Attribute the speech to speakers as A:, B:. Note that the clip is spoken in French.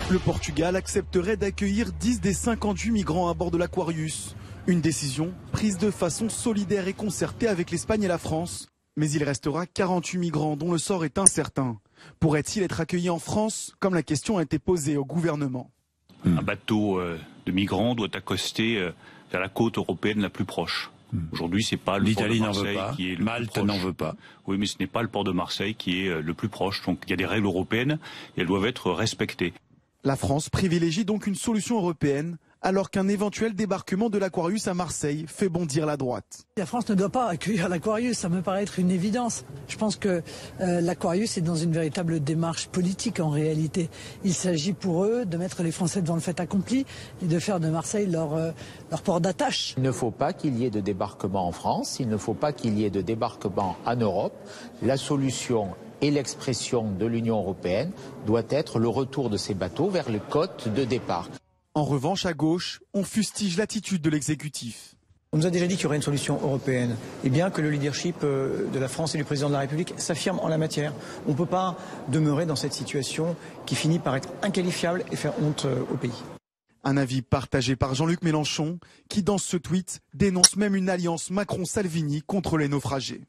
A: Le Portugal accepterait d'accueillir 10 des 58 migrants à bord de l'Aquarius. Une décision prise de façon solidaire et concertée avec l'Espagne et la France. Mais il restera 48 migrants dont le sort est incertain. Pourraient-ils être accueillis en France, comme la question a été posée au gouvernement?
B: Un bateau de migrants doit accoster vers la côte européenne la plus proche. Aujourd'hui, c'est pas le port de Marseille qui est le plus proche.
C: Malte n'en veut pas.
B: Oui, mais ce n'est pas le port de Marseille qui est le plus proche. Donc il y a des règles européennes et elles doivent être respectées.
A: La France privilégie donc une solution européenne, alors qu'un éventuel débarquement de l'Aquarius à Marseille fait bondir la droite.
D: La France ne doit pas accueillir l'Aquarius, ça me paraît être une évidence. Je pense que l'Aquarius est dans une véritable démarche politique en réalité. Il s'agit pour eux de mettre les Français devant le fait accompli et de faire de Marseille leur port d'attache.
E: Il ne faut pas qu'il y ait de débarquement en France, il ne faut pas qu'il y ait de débarquement en Europe. La solution et l'expression de l'Union européenne doit être le retour de ces bateaux vers les côtes de départ.
A: En revanche, à gauche, on fustige l'attitude de l'exécutif.
F: On nous a déjà dit qu'il y aurait une solution européenne, et bien que le leadership de la France et du président de la République s'affirme en la matière. On ne peut pas demeurer dans cette situation qui finit par être inqualifiable et faire honte au pays.
A: Un avis partagé par Jean-Luc Mélenchon, qui dans ce tweet dénonce même une alliance Macron-Salvini contre les naufragés.